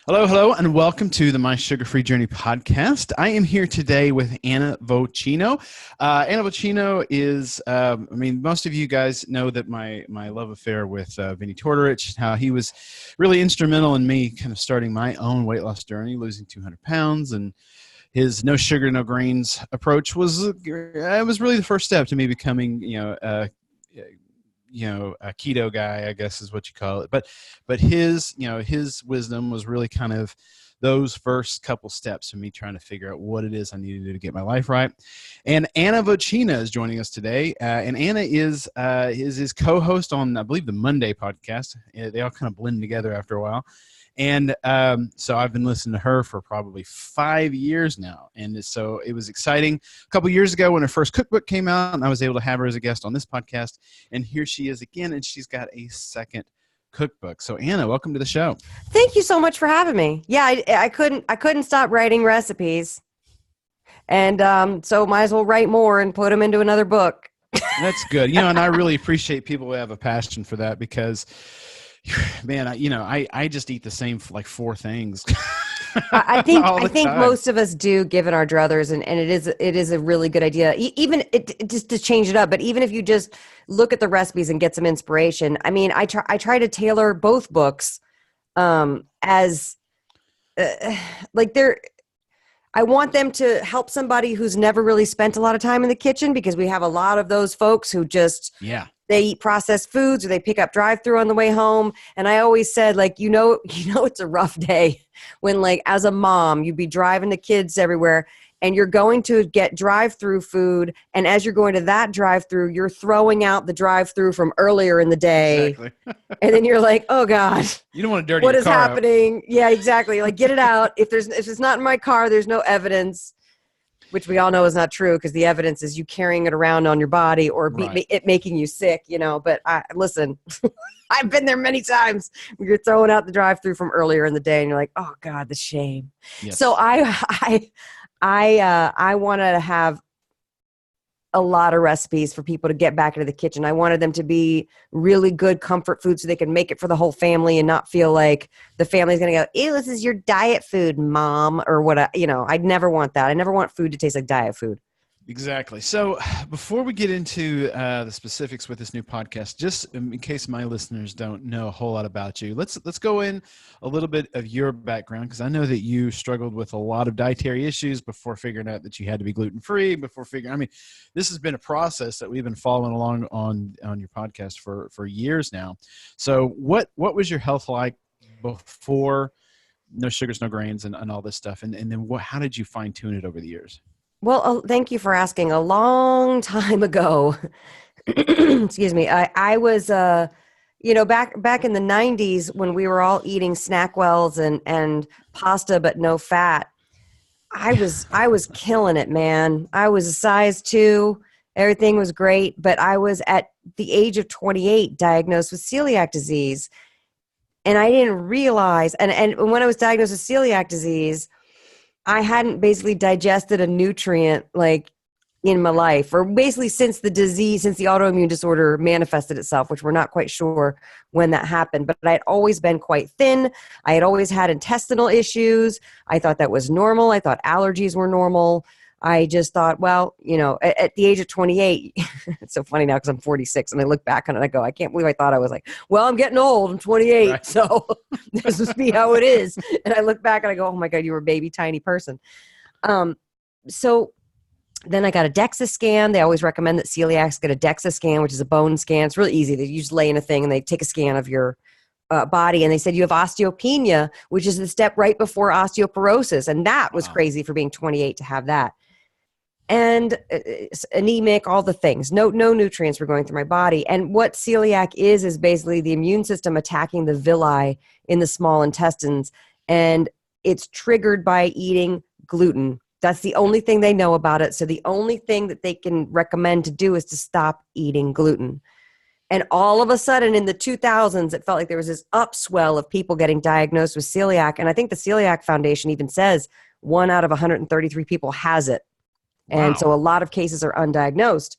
Hello, hello, and welcome to the My Sugar-Free Journey podcast. I am here today with Anna Vocino. Anna Vocino is, most of you guys know that my love affair with Vinny Tortorich, how he was really instrumental in me kind of starting my own weight loss journey, losing 200 pounds, and his no sugar, no grains approach was really the first step to me becoming, a keto guy, I guess is what you call it. But his wisdom was really kind of those first couple steps of me trying to figure out what it is I needed to do to get my life right. And Anna Vocino is joining us today. And Anna is his co-host on, I believe, the Monday podcast. They all kind of blend together after a while. And so I've been listening to her for probably 5 years now. And so it was exciting. A couple years ago when her first cookbook came out, and I was able to have her as a guest on this podcast. And here she is again, and she's got a second cookbook. So Anna, welcome to the show. Thank you so much for having me. Yeah, I couldn't stop writing recipes. And so might as well write more and put them into another book. That's good. And I really appreciate people who have a passion for that because man, I just eat the same like four things. I think most of us do, given our druthers, and it is a really good idea. Even just to change it up. But even if you just look at the recipes and get some inspiration, I mean, I try to tailor both books as like they're. I want them to help somebody who's never really spent a lot of time in the kitchen, because we have a lot of those folks who just they eat processed foods or they pick up drive-through on the way home. And I always said, like, it's a rough day when, like, as a mom, you'd be driving the kids everywhere and you're going to get drive-through food. And as you're going to that drive-through, you're throwing out the drive-through from earlier in the day. Exactly. And then you're like, oh God, you don't want to dirty what your is car happening? Out. Yeah, exactly. Like, get it out. If it's not in my car, there's no evidence. Which we all know is not true, because the evidence is you carrying it around on your body or it making you sick, But listen, I've been there many times. You're throwing out the drive-through from earlier in the day, and you're like, "Oh God, the shame." Yes. So I wanted to have a lot of recipes for people to get back into the kitchen. I wanted them to be really good comfort food so they can make it for the whole family and not feel like the family's going to go, ew, this is your diet food, mom, or what. I'd never want that. I never want food to taste like diet food. Exactly. So before we get into the specifics with this new podcast, just in case my listeners don't know a whole lot about you, let's go in a little bit of your background, because I know that you struggled with a lot of dietary issues before figuring out that you had to be gluten-free, this has been a process that we've been following along on your podcast for years now. So what was your health like before no sugars, no grains, and all this stuff? And then how did you fine tune it over the years? Well, thank you for asking. A long time ago, excuse me, I was, back in the 90s when we were all eating SnackWells and pasta, but no fat. I was killing it, man. I was a size 2. Everything was great, but I was at the age of 28 diagnosed with celiac disease. And I didn't realize, and when I was diagnosed with celiac disease, I hadn't basically digested a nutrient like in my life, or basically since the autoimmune disorder manifested itself, which we're not quite sure when that happened. But I had always been quite thin. I had always had intestinal issues. I thought that was normal. I thought allergies were normal. I just thought, well, at the age of 28, it's so funny now because I'm 46 and I look back on it and I go, I can't believe I thought I was like, well, I'm getting old. I'm 28. Right. So this must be how it is. And I look back and I go, oh my God, you were a baby, tiny person. So then I got a DEXA scan. They always recommend that celiacs get a DEXA scan, which is a bone scan. It's really easy. You just lay in a thing and they take a scan of your body, and they said you have osteopenia, which is the step right before osteoporosis. And that was crazy for being 28 to have that. And anemic, all the things. No nutrients were going through my body. And what celiac is basically the immune system attacking the villi in the small intestines. And it's triggered by eating gluten. That's the only thing they know about it. So the only thing that they can recommend to do is to stop eating gluten. And all of a sudden in the 2000s, it felt like there was this upswell of people getting diagnosed with celiac. And I think the Celiac Foundation even says 1 out of 133 people has it. And so a lot of cases are undiagnosed.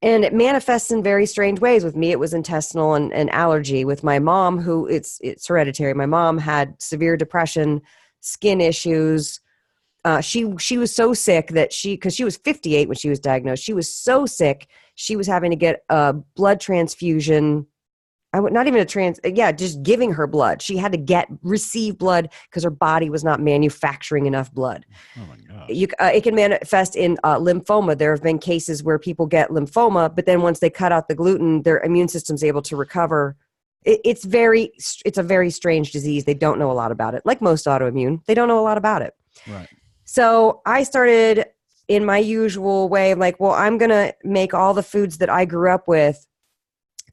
And it manifests in very strange ways. With me, it was intestinal and allergy. With my mom, who it's hereditary. My mom had severe depression, skin issues. She was so sick that because she was 58 when she was diagnosed, she was so sick, she was having to get a blood transfusion. Not even just giving her blood. She had to receive blood because her body was not manufacturing enough blood. Oh my gosh. It can manifest in lymphoma. There have been cases where people get lymphoma, but then once they cut out the gluten, their immune system's able to recover. It's a very strange disease. They don't know a lot about it. Like most autoimmune, they don't know a lot about it. Right. So I started in my usual way of like, well, I'm going to make all the foods that I grew up with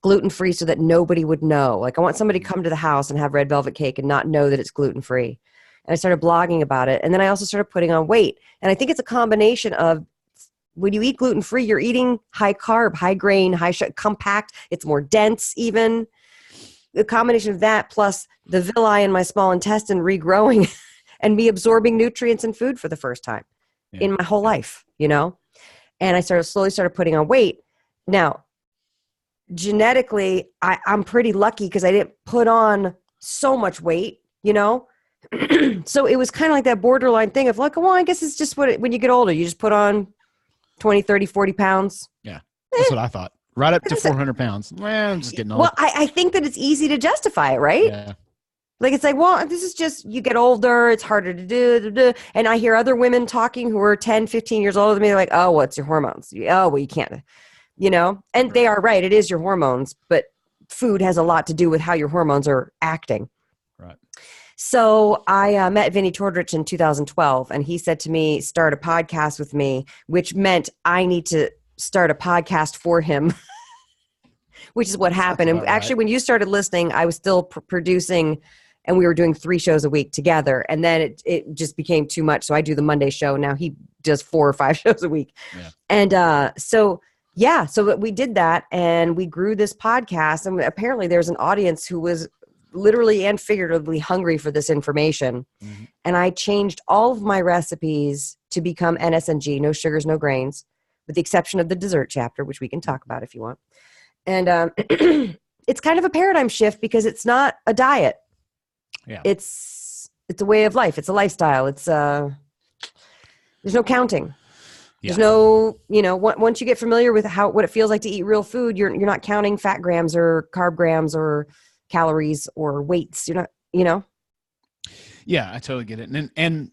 gluten-free so that nobody would know. Like, I want somebody to come to the house and have red velvet cake and not know that it's gluten-free. And I started blogging about it. And then I also started putting on weight. And I think it's a combination of when you eat gluten-free, you're eating high carb, high grain, high sugar, compact. It's more dense even. The combination of that plus the villi in my small intestine regrowing and me absorbing nutrients and food for the first time in my whole life, And I slowly started putting on weight. Now, genetically, I'm pretty lucky because I didn't put on so much weight, So it was kind of like that borderline thing of like, well, I guess it's just when you get older, you just put on 20, 30, 40 pounds. Yeah, that's what I thought. Right up to 400 pounds. Well, I'm just getting old. Well, I think that it's easy to justify it, right? Yeah. Like, it's like, well, this is just, you get older, it's harder to do. And I hear other women talking who are 10, 15 years older than me. They're like, oh, what's your hormones? Oh, well, you can't, and they are right. It is your hormones, but food has a lot to do with how your hormones are acting. Right. So I met Vinnie Tordrich in 2012, and he said to me, start a podcast with me, which meant I need to start a podcast for him, which is what happened. And actually, when you started listening, I was still producing, and we were doing 3 shows a week together. And then it just became too much. So I do the Monday show. Now he does 4 or 5 shows a week. Yeah. And so we did that, and we grew this podcast. And apparently there's an audience who was literally and figuratively hungry for this information. Mm-hmm. And I changed all of my recipes to become NSNG, no sugars, no grains, with the exception of the dessert chapter, which we can talk about if you want. And it's kind of a paradigm shift because it's not a diet. Yeah. It's a way of life. It's a lifestyle. It's there's no counting. There's no, once you get familiar with what it feels like to eat real food, you're not counting fat grams or carb grams or calories or weights. You're not, Yeah, I totally get it. And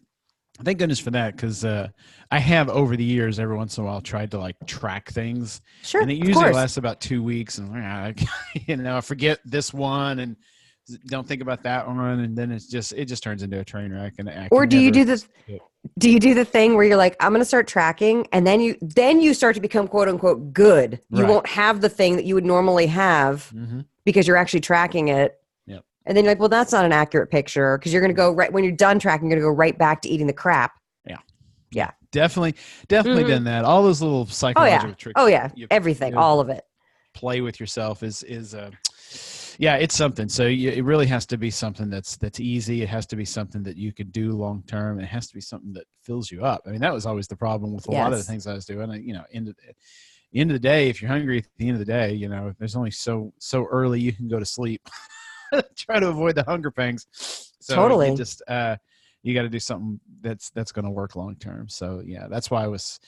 thank goodness for that, because I have over the years, every once in a while, tried to like track things. Sure. And it usually lasts about 2 weeks, and I forget this one and don't think about that one, and then it just turns into a train wreck. And do you do the thing where you're like, I'm going to start tracking, and then you start to become quote unquote good. You won't have the thing that you would normally have because you're actually tracking it. Yep. And then you're like, well, that's not an accurate picture, because you're going to go right when you're done tracking, you're going to go right back to eating the crap. Yeah. Yeah. Definitely done that. All those little psychological tricks. Oh yeah. Everything, all of it. Play with yourself is it's something. So it really has to be something that's easy. It has to be something that you could do long term. It has to be something that fills you up. I mean, that was always the problem with a lot of the things I was doing. End of the day, if you're hungry at the end of the day, there's only so early you can go to sleep. Try to avoid the hunger pangs. So totally. You got to do something that's going to work long term. So yeah, that's why I was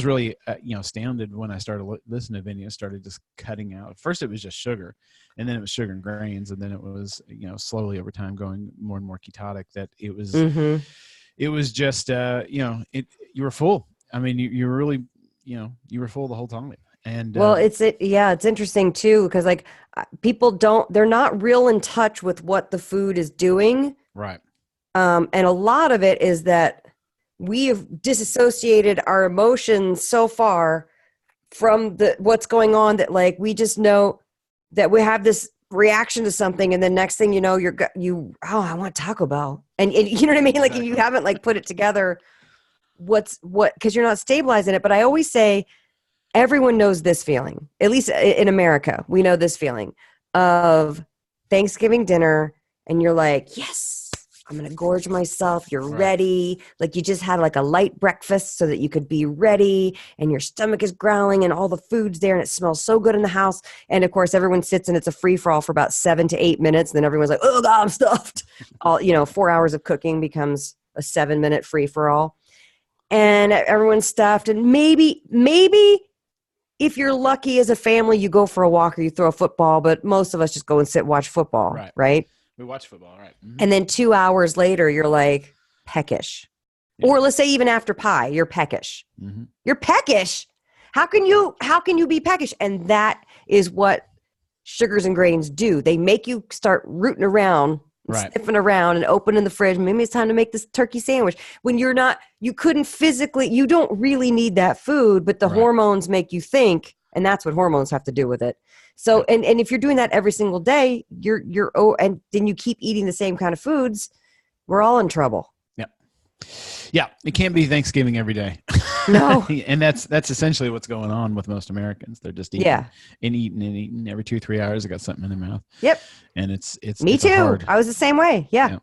really astounded when I started listening to Vinny. I started just cutting out. First it was just sugar, and then it was sugar and grains, and then it was slowly over time going more and more ketotic. That it was it was just you were full. I mean, you were really you were full the whole time. And it's interesting too, because like they're not real in touch with what the food is doing. Right. And a lot of it is that we have disassociated our emotions so far from what's going on that like we just know that we have this reaction to something, and then next thing you know, I want Taco Bell, and you know what I mean? Like you haven't like put it together. Because you're not stabilizing it. But I always say everyone knows this feeling. At least in America, we know this feeling of Thanksgiving dinner, and you're like, yes. I'm going to gorge myself. You're Right. ready. Like you just had like a light breakfast so that you could be ready and your stomach is growling and all the food's there and it smells so good in the house. And of course, everyone sits and it's a free for all for about 7 to 8 minutes. Then everyone's like, oh God, I'm stuffed. 4 hours of cooking becomes a 7-minute free for all. And everyone's stuffed. And maybe if you're lucky as a family, you go for a walk or you throw a football, but most of us just go and sit and watch football, right? We watch football, right? Mm-hmm. And then 2 hours later, you're like peckish. Yeah. Or let's say even after pie, you're peckish. Mm-hmm. You're peckish. How can you be peckish? And that is what sugars and grains do. They make you start rooting around, sniffing around and opening the fridge. Maybe it's time to make this turkey sandwich. When you don't really need that food, but the hormones make you think, and that's what hormones have to do with it. So, and if you're doing that every single day, and then you keep eating the same kind of foods, we're all in trouble. Yeah. It can't be Thanksgiving every day. No. And that's essentially what's going on with most Americans. They're just eating and eating every 2-3 hours. They got something in their mouth. Yep. And it's me too. I was the same way. Yeah.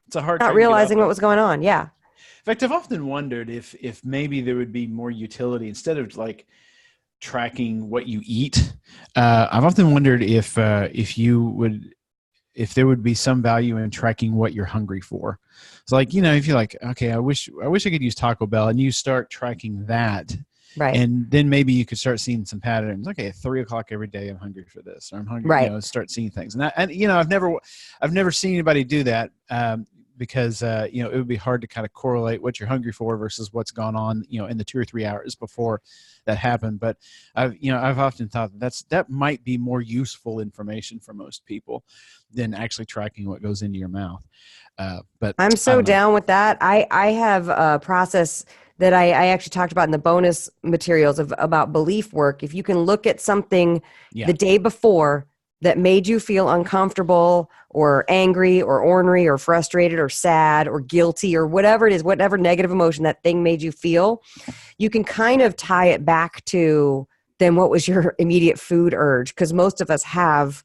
It's a hard not realizing what was going on. Yeah. In fact, I've often wondered if maybe there would be more utility instead of like tracking what you eat. I've often wondered if there would be some value in tracking what you're hungry for. So like, if you're like, okay, I wish I could use Taco Bell, and you start tracking that. Right. And then maybe you could start seeing some patterns. Okay, at 3:00 every day, I'm hungry for this, or I'm hungry, start seeing things. And I've never seen anybody do that. Because it would be hard to kind of correlate what you're hungry for versus what's gone on, in the 2 or 3 hours before that happened. But I've often thought that might be more useful information for most people than actually tracking what goes into your mouth. But I'm so down with that. I have a process that I actually talked about in the bonus materials about belief work. If you can look at something the day before that made you feel uncomfortable or angry or ornery or frustrated or sad or guilty or whatever it is, whatever negative emotion that thing made you feel, you can kind of tie it back to then what was your immediate food urge? Because most of us have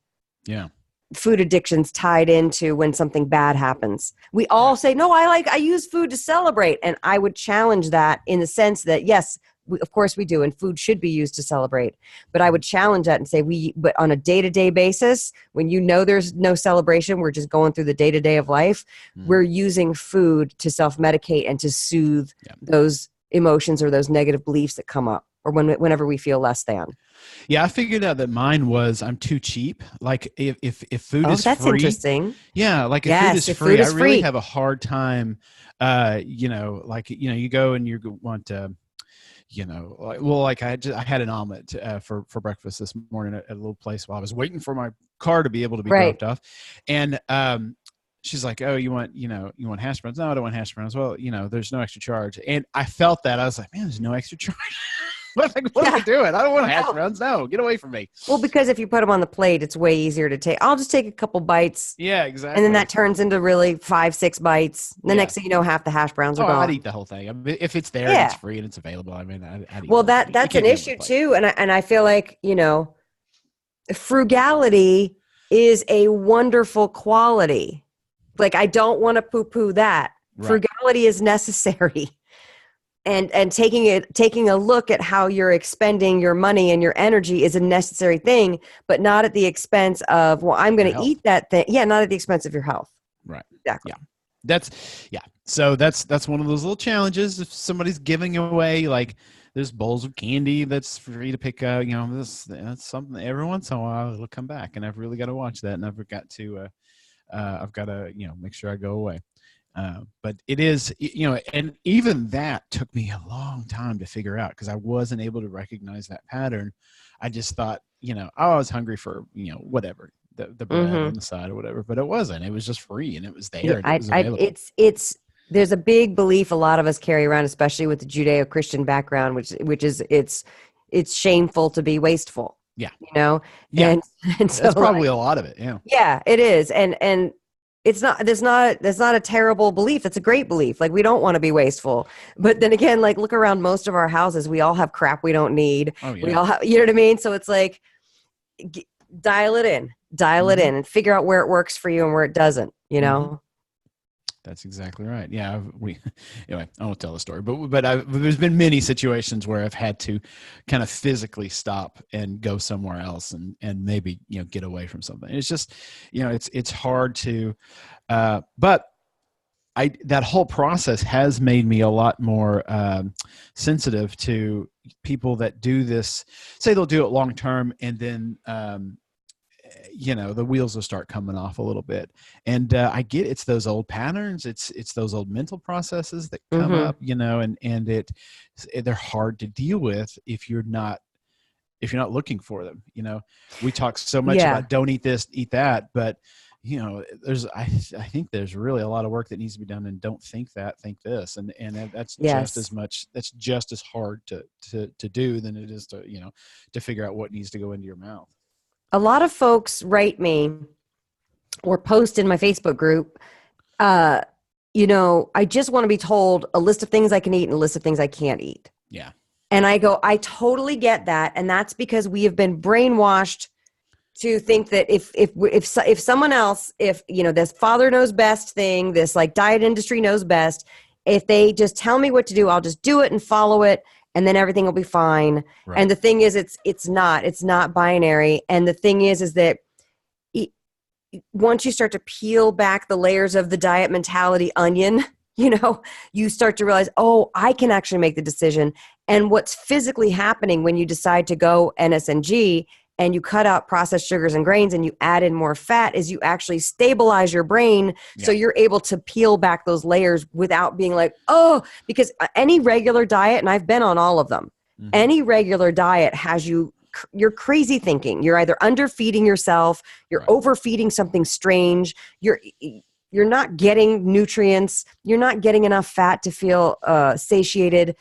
food addictions tied into when something bad happens. We all say, no, I use food to celebrate. And I would challenge that in the sense that, yes, of course we do, and food should be used to celebrate. But I would challenge that and say but on a day-to-day basis, when there's no celebration, we're just going through the day-to-day of life, we're using food to self-medicate and to soothe those emotions or those negative beliefs that come up, or whenever we feel less than. Yeah, I figured out that mine was I'm too cheap. Like if food is free. Oh, that's interesting. Yeah, like if food is free, I really have a hard time. You go and you want to. I had an omelet for breakfast this morning at a little place while I was waiting for my car to be able to be dropped off. And she's like, oh, you want hash browns? No, I don't want hash browns. Well, there's no extra charge. And I felt that. I was like, man, there's no extra charge. What am I doing? I don't want hash browns. No, get away from me. Well, because if you put them on the plate, it's way easier to take. I'll just take a couple bites. Yeah, exactly. And then that turns into really 5-6 bites. The next thing you know, half the hash browns are gone. I'd eat the whole thing. I mean, if it's there and it's free and it's available, I mean, I'd eat well, that's an issue too. And I feel like, frugality is a wonderful quality. Like, I don't want to poo-poo that. Right. Frugality is necessary. And taking a look at how you're expending your money and your energy is a necessary thing, but not at the expense of, well, I'm going to eat that thing. Yeah, not at the expense of your health. Right. Exactly. Yeah. So that's one of those little challenges. If somebody's giving away, like, there's bowls of candy that's free to pick up, that's something every once in a while it'll come back, and I've really got to watch that, and I've got to make sure I go away. But it is, and even that took me a long time to figure out, because I wasn't able to recognize that pattern. I just thought, I was hungry for, whatever, the bread on the side or whatever, but it wasn't. It was just free, and it was there. Yeah, there's a big belief a lot of us carry around, especially with the Judeo-Christian background, which is it's shameful to be wasteful. Yeah. Yeah. And so that's probably a lot of it. Yeah. Yeah, it is. And it's not, there's not a terrible belief. It's a great belief. Like, we don't want to be wasteful, but then again, like, look around most of our houses, we all have crap we don't need. Oh, yeah. We all have, you know what I mean? So it's like, dial it in and figure out where it works for you and where it doesn't, That's exactly right. Yeah, anyway, I won't tell the story, but there's been many situations where I've had to kind of physically stop and go somewhere else and maybe, get away from something. It's just, it's hard to, but that whole process has made me a lot more sensitive to people that do this. Say they'll do it long term, and then the wheels will start coming off a little bit. And I get it's those old patterns. It's those old mental processes that come up, and they're hard to deal with if you're not looking for them. We talk so much about don't eat this, eat that, but I think there's really a lot of work that needs to be done, and don't think that, think this. And that's just as hard to do than it is to figure out what needs to go into your mouth. A lot of folks write me or post in my Facebook group, I just want to be told a list of things I can eat and a list of things I can't eat. Yeah. And I go, I totally get that. And that's because we have been brainwashed to think that if someone else, this father knows best thing, this like diet industry knows best, if they just tell me what to do, I'll just do it and follow it. And then everything will be fine. Right. And the thing is, it's not binary. And the thing is that once you start to peel back the layers of the diet mentality onion, you start to realize, oh, I can actually make the decision. And what's physically happening when you decide to go NSNG and you cut out processed sugars and grains and you add in more fat is you actually stabilize your brain. Yeah. So you're able to peel back those layers without being like, oh, because any regular diet, and I've been on all of them, any regular diet has you're crazy thinking. You're either underfeeding yourself, you're overfeeding something strange, you're not getting nutrients, you're not getting enough fat to feel satiated.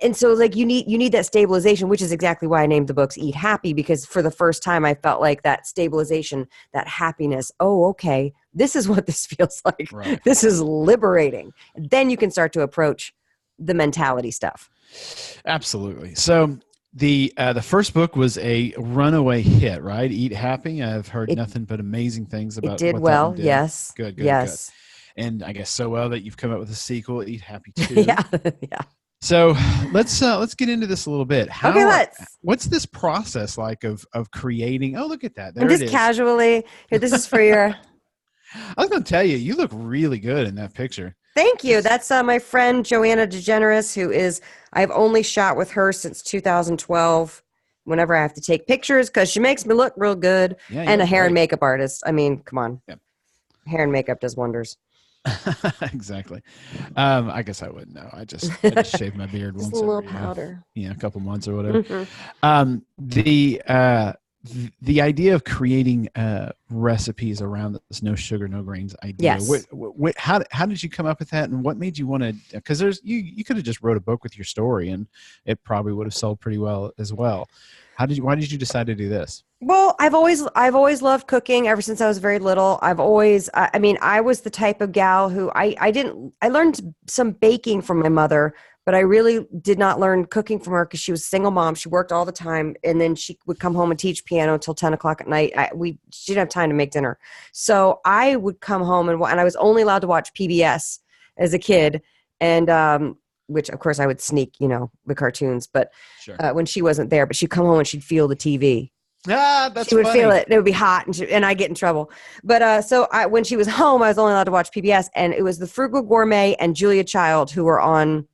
And so like you need that stabilization, which is exactly why I named the books Eat Happy, because for the first time I felt like that stabilization, that happiness. Oh, okay. This is what this feels like. Right. This is liberating. Then you can start to approach the mentality stuff. Absolutely. So the first book was a runaway hit, right? Eat Happy. I've heard nothing but amazing things about it. It did well. Yes. Good. Yes. Good. And I guess so well that you've come up with a sequel, Eat Happy 2. Yeah. Yeah. So let's get into this a was bit. What's this process like of creating? Oh, look at that! There I'm just casually here. This is for your. I was going to tell you, you look really good in that picture. Thank you. That's my friend Joanna DeGeneres, who is. I've only shot with her since 2012. Whenever I have to take pictures, because she makes me look real good, and a hair and makeup artist. I mean, come on, hair and makeup does wonders. Exactly. I guess I wouldn't know. I just shave my beard once a little powder. A couple months or whatever. The idea of creating recipes around this no sugar, no grains idea. Yes. How did you come up with that, and what made you want to? Because you could have just wrote a book with your story, and it probably would have sold pretty well as well. Why did you decide to do this? Well, I've always loved cooking ever since I was very little. I was the type of gal who I learned some baking from my mother, but I really did not learn cooking from her because she was a single mom. She worked all the time, and then she would come home and teach piano until 10 o'clock at night. She didn't have time to make dinner. So I would come home and I was only allowed to watch PBS as a kid. And, which of course I would sneak, the cartoons, but sure. When she wasn't there, but she'd come home and she'd feel the TV. She would funny. Feel it. It would be hot, and I'd get in trouble. But when she was home, I was only allowed to watch PBS, and it was the Frugal Gourmet and Julia Child who were on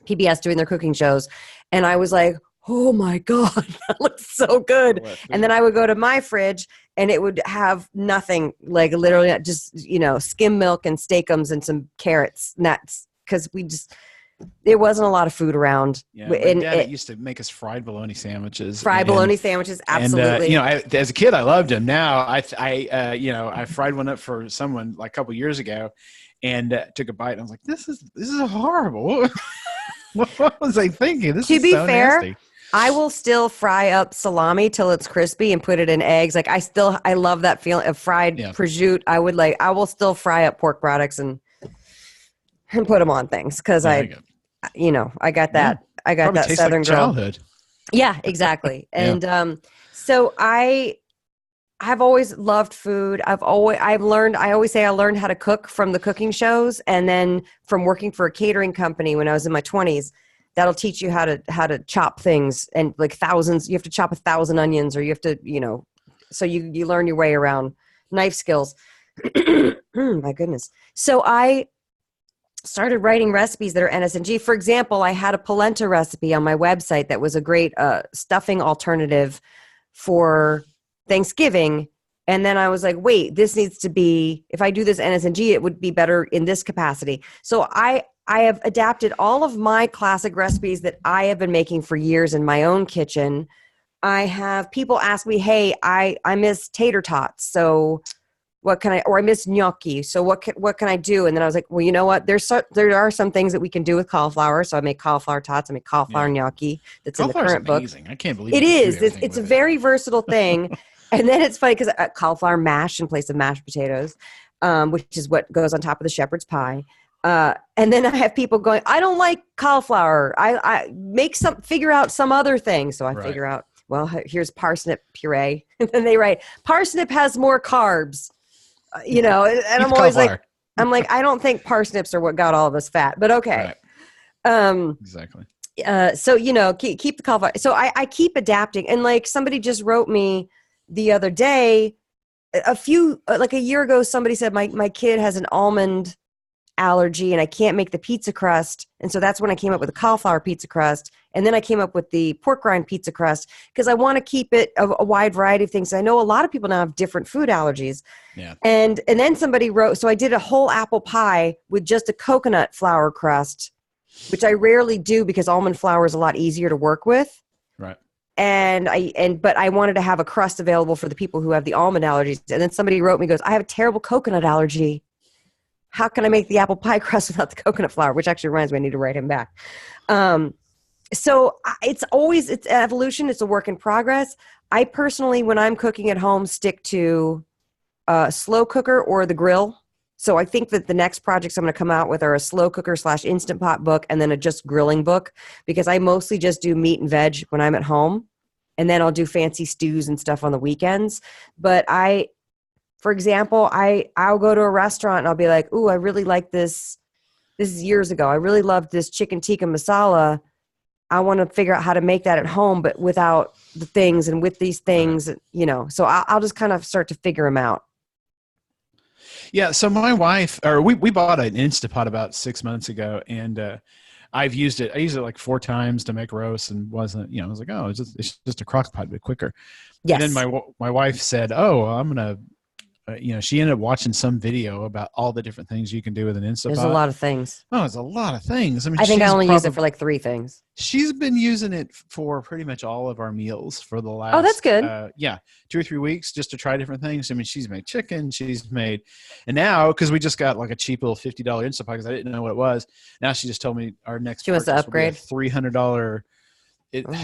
PBS doing their cooking shows, and I was like, oh my God, that looks so good. And then I would go to my fridge, and it would have nothing, like literally just skim milk and steakums and some carrots, and that's because there wasn't a lot of food around. Yeah, my dad used to make us fried bologna sandwiches. Bologna sandwiches, absolutely. And, as a kid, I loved them. Now, I fried one up for someone like a couple years ago, and took a bite. And I was like, "This is horrible." What was I thinking? This is so nasty. I will still fry up salami till it's crispy and put it in eggs. Like I love that feeling of fried prosciutto. I will still fry up pork products and put them on things because I got that. Yeah. I got probably that Southern like girl. Childhood. Yeah, exactly. And so I I've always loved food. I always say I learned how to cook from the cooking shows, and then from working for a catering company when I was in my 20s. That'll teach you how to chop things, and like thousands. You have to chop 1,000 onions, or you have to, so you learn your way around knife skills. My goodness. So I started writing recipes that are NSNG. For example, I had a polenta recipe on my website that was a great stuffing alternative for Thanksgiving. And then I was like, wait, this needs to be, if I do this NSNG, it would be better in this capacity. So I have adapted all of my classic recipes that I have been making for years in my own kitchen. I have people ask me, hey, I miss tater tots. So what can I miss gnocchi. So what can I do? And then I was like, well, you know what? There are some things that we can do with cauliflower. So I make cauliflower tots. I make cauliflower gnocchi. That's in the current book. Amazing. I can't believe it is. It's a very versatile thing. And then it's funny because cauliflower mash in place of mashed potatoes, which is what goes on top of the shepherd's pie. And then I have people going, I don't like cauliflower. I figure out some other thing. So I figure out, well, here's parsnip puree. And then they write, parsnip has more carbs. And I'm always like, I don't think parsnips are what got all of us fat, but okay. Right. Exactly. So, keep the cauliflower. So I keep adapting. And like somebody just wrote me the other day, like a year ago, somebody said, my kid has an almond allergy and I can't make the pizza crust. And so that's when I came up with the cauliflower pizza crust. And then I came up with the pork rind pizza crust because I want to keep it a wide variety of things. I know a lot of people now have different food allergies. Yeah. And then somebody wrote, so I did a whole apple pie with just a coconut flour crust, which I rarely do because almond flour is a lot easier to work with. Right. But I wanted to have a crust available for the people who have the almond allergies. And then somebody wrote me, goes, I have a terrible coconut allergy. How can I make the apple pie crust without the coconut flour? Which actually reminds me, I need to write him back. So it's evolution. It's a work in progress. I personally, when I'm cooking at home, stick to a slow cooker or the grill. So I think that the next projects I'm going to come out with are a slow cooker / Instant Pot book and then a just grilling book, because I mostly just do meat and veg when I'm at home. And then I'll do fancy stews and stuff on the weekends. But for example, I'll go to a restaurant and I'll be like, ooh, I really like this. This is years ago. I really loved this chicken tikka masala. I want to figure out how to make that at home, but without the things and with these things, so I'll just kind of start to figure them out. Yeah. So my wife, we bought an Instapot about 6 months ago, and I've used it. I used it like 4 times to make roast, and wasn't, I was like, oh, it's just a crock pot, but quicker. Yes. And then my wife said, oh, I'm going to, she ended up watching some video about all the different things you can do with an Instapot. There's a lot of things. Oh, it's a lot of things. I mean, I think I only use it for like 3 things. She's been using it for pretty much all of our meals for the last. Oh, that's good. 2 or 3 weeks just to try different things. I mean, she's made chicken. And now, because we just got like a cheap little $50 Instapot because I didn't know what it was. Now she just told me our next. She wants to upgrade. $300.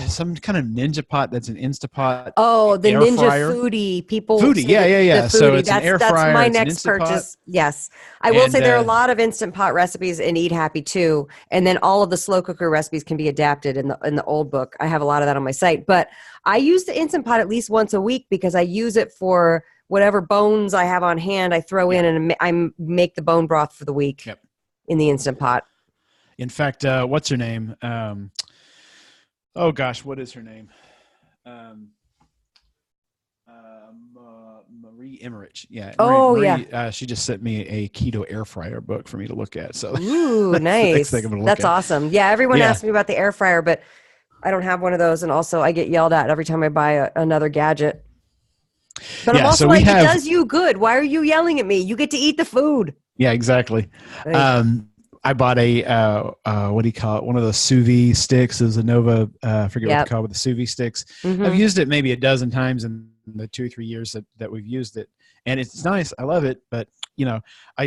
Some kind of Ninja Pot that's an Instapot. Oh, the Ninja fryer. Foodie. People. Foodie, yeah. So it's an air fryer. That's my next purchase. Yes. I will say there are a lot of Instant Pot recipes in Eat Happy too. And then all of the slow cooker recipes can be adapted in the old book. I have a lot of that on my site. But I use the Instant Pot at least once a week because I use it for whatever bones I have on hand. I throw in and I make the bone broth for the week in the Instant Pot. In fact, what's her name? Oh gosh, what is her name? Marie Emmerich. Yeah. Marie, she just sent me a keto air fryer book for me to look at. So ooh, nice. That's awesome. Yeah, everyone asks me about the air fryer, but I don't have one of those, and also I get yelled at every time I buy another gadget. But I'm also it does you good. Why are you yelling at me? You get to eat the food. Yeah, exactly. I bought a what do you call it? One of those sous vide sticks. It was a Nova. I forget what they call it, with the sous vide sticks. Mm-hmm. I've used it maybe a dozen times in the 2 or 3 years that we've used it, and it's nice. I love it, but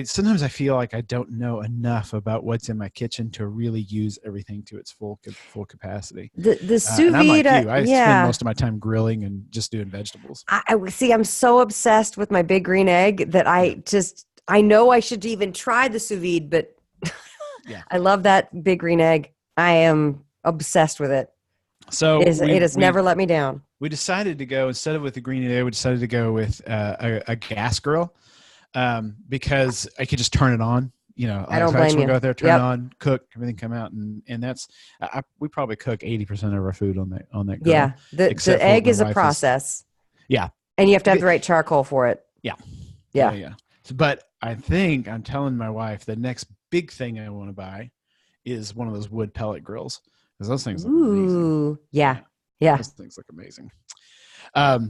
sometimes I feel like I don't know enough about what's in my kitchen to really use everything to its full capacity. The sous vide. Like you. I spend most of my time grilling and just doing vegetables. I see. I'm so obsessed with my big green egg that I know I should even try the sous vide, but. Yeah. I love that big green egg. I am obsessed with it. So it has never let me down. we decided to go, instead of with the green air, we decided to go with a gas grill, because I could just turn it on. You know, I don't I just blame want to go you. out there, turn Yep. it on, cook, everything come out, and that's we probably cook 80% of our food on that grill. Yeah. The except for egg my is a wife process. Yeah, And you have to have the right charcoal for it. yeah. Yeah. But I think I'm telling my wife the next big thing I want to buy is one of those wood pellet grills, because those things look amazing. Ooh. Yeah. Yeah. Those things look amazing.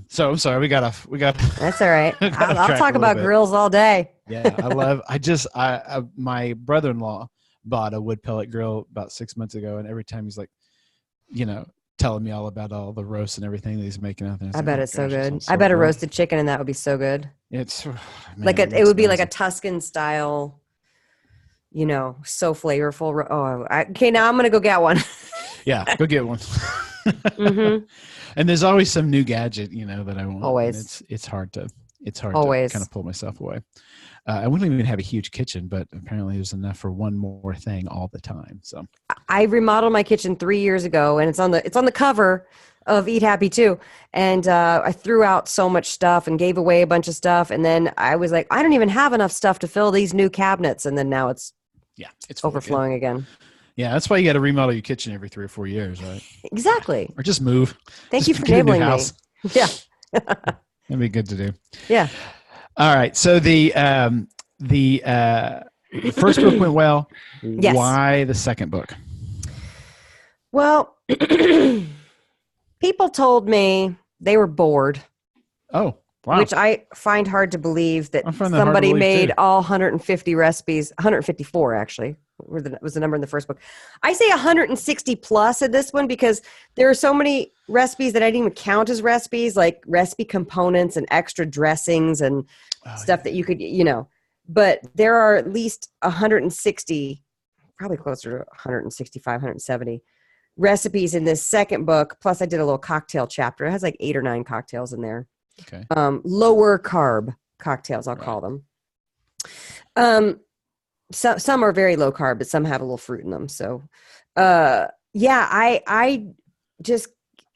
So I'm sorry, we got That's all right. got I'll off track talk a little about bit. grills all day. Yeah, my brother-in-law bought a wood pellet grill about 6 months ago, and every time he's like, you know, telling me all about all the roasts and everything that he's making out there. I bet it's so good. sounds I bet a good. roasted chicken and that would be so good. It's Like man, it would be like a amazing. Tuscan style, you know, so flavorful. Okay, now I'm gonna go get one. Yeah, go get one. Mhm. And there's always some new gadget, you know, that I want. Always. And it's hard to Always. kind of pull myself away. I wouldn't even have a huge kitchen, but apparently there's enough for one more thing all the time. So I remodeled my kitchen 3 years ago, and it's on the cover of Eat Happy too. And I threw out so much stuff and gave away a bunch of stuff, and then I was like, I don't even have enough stuff to fill these new cabinets, and then now it's it's full again. overflowing again. Yeah, that's why you got to remodel your kitchen every 3 or 4 years, right? Exactly. Or just move. Thank Just you for get a new enabling me. house. Yeah. That'd be good to do. Yeah. All right. So the first book went well. Yes. Why the second book? Well, people told me they were bored, Oh, wow. which I find hard to believe that I find that hard to somebody believe, made too. all 150 recipes, 154 actually, was the number in the first book. I say 160 plus in this one because there are so many recipes that I didn't even count as recipes, like recipe components and extra dressings and stuff that you could, you know, but there are at least 160, probably closer to 165, 170 recipes in this second book. Plus I did a little cocktail chapter. It has like 8 or 9 cocktails in there. Okay. Lower carb cocktails, I'll call them. So some are very low carb, but some have a little fruit in them. So, I just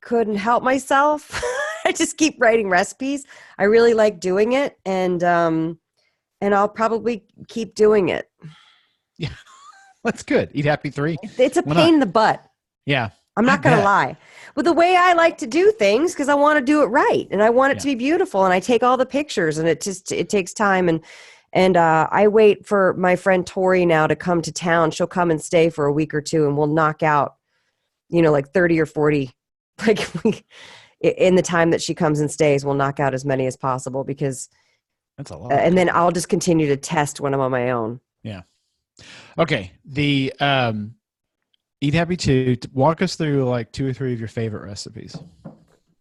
couldn't help myself. I just keep writing recipes. I really like doing it, and I'll probably keep doing it. Yeah, that's good. Eat Happy 3. It's a Why pain not? in the butt. Yeah. I'm not going to bet. lie. But the way I like to do things, because I want to do it right, and I want it to be beautiful, and I take all the pictures, and it takes time, and I wait for my friend Tori now to come to town. She'll come and stay for a week or two, and we'll knock out, you know, like 30 or 40, like in the time that she comes and stays, we'll knock out as many as possible because That's a lot. and then I'll just continue to test when I'm on my own. Yeah. Okay. The Eat Happy 2, walk us through like 2 or 3 of your favorite recipes.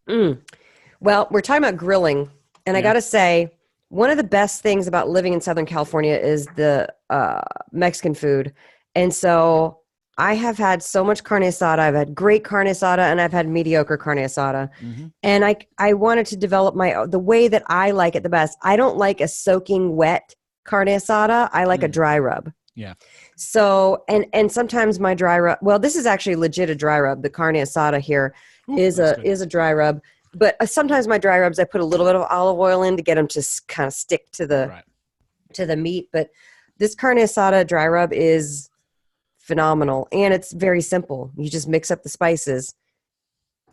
Well, we're talking about grilling, and I got to say, one of the best things about living in Southern California is the Mexican food. And so I have had so much carne asada. I've had great carne asada, and I've had mediocre carne asada. Mm-hmm. And I wanted to develop the way that I like it the best. I don't like a soaking wet carne asada. I like a dry rub. Yeah. So, and sometimes my dry rub, well, this is actually legit a dry rub. The carne asada here is a dry rub. But sometimes my dry rubs, I put a little bit of olive oil in to get them to kind of stick to the meat. But this carne asada dry rub is phenomenal, and it's very simple. You just mix up the spices,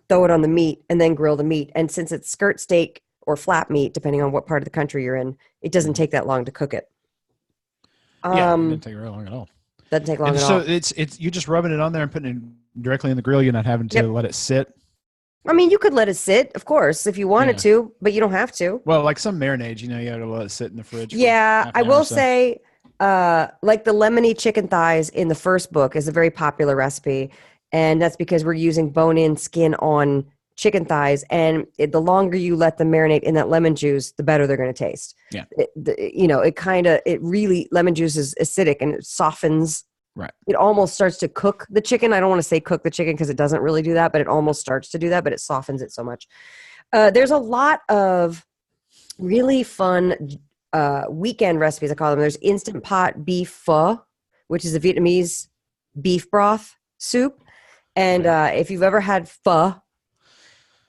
throw it on the meat, and then grill the meat. And since it's skirt steak or flat meat, depending on what part of the country you're in, it doesn't take that long to cook it. It didn't take very long at all. Doesn't take long at so all. it's you're just rubbing it on there and putting it directly in the grill. You're not having to let it sit. I mean, you could let it sit, of course, if you wanted to, but you don't have to. Well, like some marinades, you know, you got to let it sit in the fridge. Yeah, I will say, like the lemony chicken thighs in the first book is a very popular recipe, and that's because we're using bone-in, skin-on chicken thighs, and the longer you let them marinate in that lemon juice, the better they're going to taste. Yeah, lemon juice is acidic and it softens. Right. It almost starts to cook the chicken. I don't want to say cook the chicken because it doesn't really do that, but it almost starts to do that, but it softens it so much. There's a lot of really fun weekend recipes, I call them. There's Instant Pot Beef Pho, which is a Vietnamese beef broth soup. And if you've ever had pho,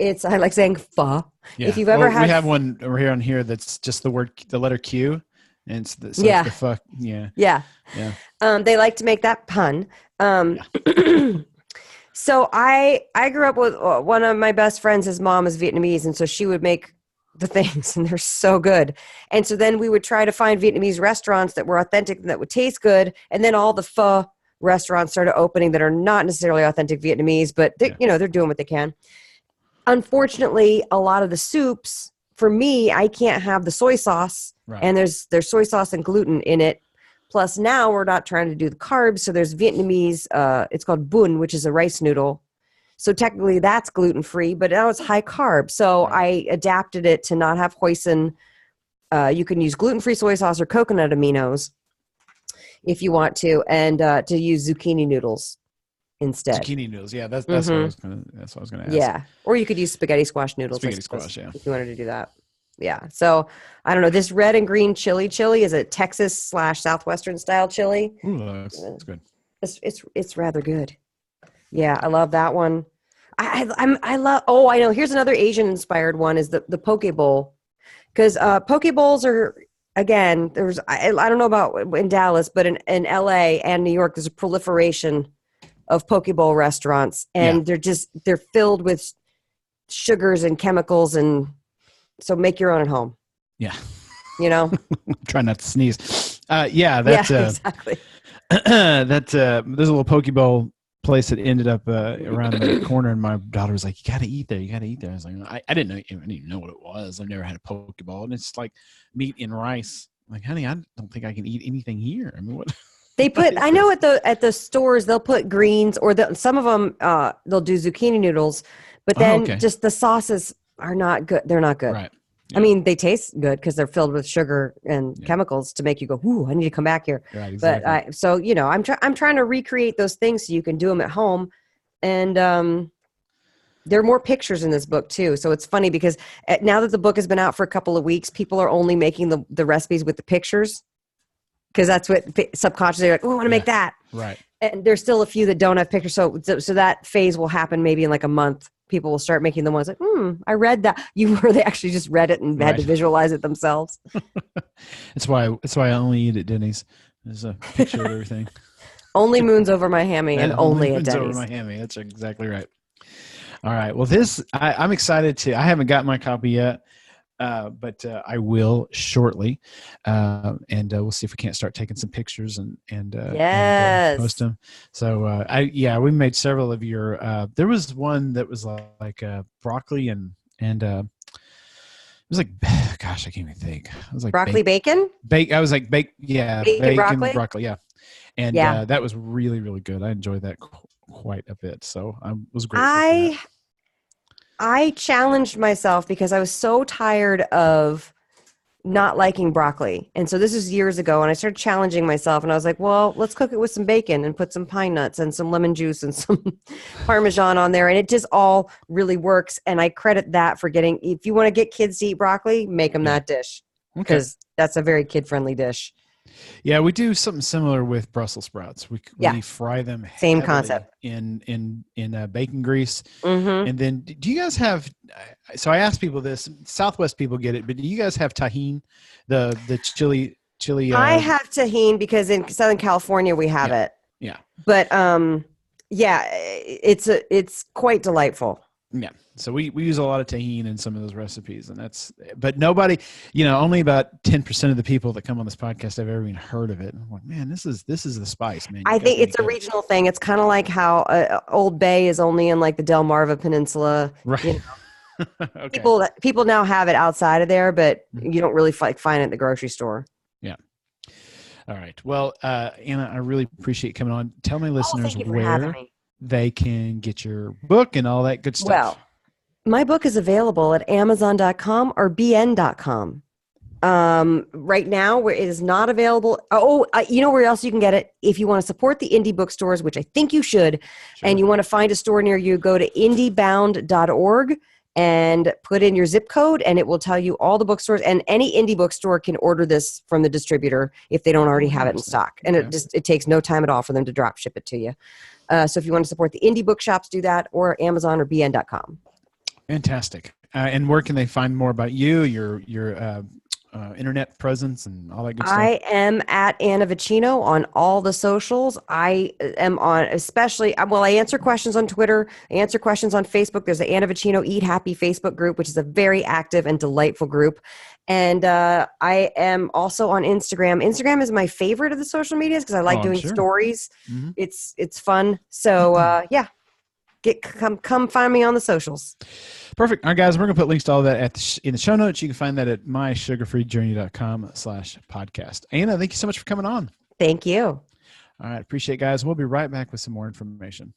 I like saying pho. Yeah. If you've ever we had, have one over here on here that's just the letter Q, and it's the Yeah. it's the fuck. Yeah. yeah, Yeah. they like to make that pun. Yeah. So I grew up with one of my best friends. His mom is Vietnamese, and so she would make the things, and they're so good. And so then we would try to find Vietnamese restaurants that were authentic and that would taste good. And then all the pho restaurants started opening that are not necessarily authentic Vietnamese, but they're doing what they can. Unfortunately, a lot of the soups, for me, I can't have the soy sauce, Right. and there's soy sauce and gluten in it. Plus, now we're not trying to do the carbs, so there's Vietnamese. It's called bun, which is a rice noodle. So technically, that's gluten free, but now it's high carb. So Right. I adapted it to not have hoisin. You can use gluten free soy sauce or coconut aminos if you want to, and to use zucchini noodles instead. Zucchini noodles. Yeah, that's what I was gonna. That's what I was gonna ask. Yeah, or you could use spaghetti squash noodles. Spaghetti squash. Yeah. If you wanted to do that. Yeah. So I don't know. This red and green chili is a Texas/Southwestern style chili. Ooh, that's good. It's rather good. Yeah, I love that one. I love. Oh, I know. Here's another Asian inspired one. Is the poke bowl, because poke bowls are, again. I don't know about in Dallas, but in LA and New York, there's a proliferation of poke bowl restaurants, and they're filled with sugars and chemicals, and so make your own at home. Yeah. Try not to sneeze. Yeah, that's exactly. there's a little poke bowl place that ended up around the corner, and my daughter was like, "You got to eat there. You got to eat there." I was like, I didn't even know what it was. I've never had a poke bowl, and it's like meat and rice. I'm like, honey, I don't think I can eat anything here. I mean, what? They put. I know at the stores they'll put greens, or some of them they'll do zucchini noodles, but then just the sauces are not good. They're not good. Right. Yeah. I mean, they taste good because they're filled with sugar and chemicals to make you go, "Ooh, I need to come back here." Right, exactly. But I'm trying to recreate those things so you can do them at home, and there are more pictures in this book too. So it's funny because now that the book has been out for a couple of weeks, people are only making the recipes with the pictures because that's what subconsciously they're like, "Oh, I want to make that." Right. And there's still a few that don't have pictures. So that phase will happen maybe in like a month. People will start making the ones like, I read that. They actually just read it and had to visualize it themselves. That's why I only eat at Denny's. There's a picture of everything. Only moons over my hammy and only at Denny's. Over my hammy. That's exactly right. All right. Well, I'm excited to. I haven't got my copy yet, but I will shortly, and we'll see if we can't start taking some pictures and post them. So we made several of your. There was one that was like broccoli and it was like, gosh, I can't even think. It was like broccoli bacon. I was like bacon broccoli. Yeah, and that was really, really good. I enjoyed that quite a bit. So I was grateful. I challenged myself because I was so tired of not liking broccoli. And so this was years ago, and I started challenging myself, and I was like, well, let's cook it with some bacon and put some pine nuts and some lemon juice and some Parmesan on there. And it just all really works. And I credit that for if you want to get kids to eat broccoli, make them that dish because that's a very kid-friendly dish. Yeah, we do something similar with Brussels sprouts. We fry them same concept in bacon grease, and then do you guys have? So I asked people this. Southwest people get it, but do you guys have tahini, the chili? I have tahini because in Southern California we have it. Yeah, but it's quite delightful. Yeah. So we use a lot of tahini in some of those recipes, but nobody, only about 10% of the people that come on this podcast have ever even heard of it. I'm like, man, this is the spice, man. I think it's a regional thing. It's kind of like how Old Bay is only in like the Delmarva Peninsula. Right. Okay. People now have it outside of there, but you don't really find it at the grocery store. Yeah. All right. Well, Anna, I really appreciate you coming on. Tell my listeners where they can get your book and all that good stuff. Well, my book is available at Amazon.com or BN.com. Right now, where it is not available. You know where else you can get it? If you want to support the indie bookstores, which I think you should, and you want to find a store near you, go to indiebound.org and put in your zip code, and it will tell you all the bookstores. And any indie bookstore can order this from the distributor if they don't already have it in stock. And it takes no time at all for them to drop ship it to you. So if you want to support the indie bookshops, do that, or Amazon or BN.com. Fantastic. And where can they find more about you, your internet presence, and all that good stuff? I am at Anna Vocino on all the socials. I am on, especially, well, I answer questions on Twitter. I answer questions on Facebook. There's the Anna Vocino Eat Happy Facebook group, which is a very active and delightful group. And I am also on Instagram. Instagram is my favorite of the social medias because I like doing stories. Mm-hmm. It's fun. So yeah, come find me on the socials. Perfect. All right, guys, we're going to put links to all of that in the show notes. You can find that at mysugarfreejourney.com/podcast. Anna, thank you so much for coming on. Thank you. All right. Appreciate it, guys. We'll be right back with some more information.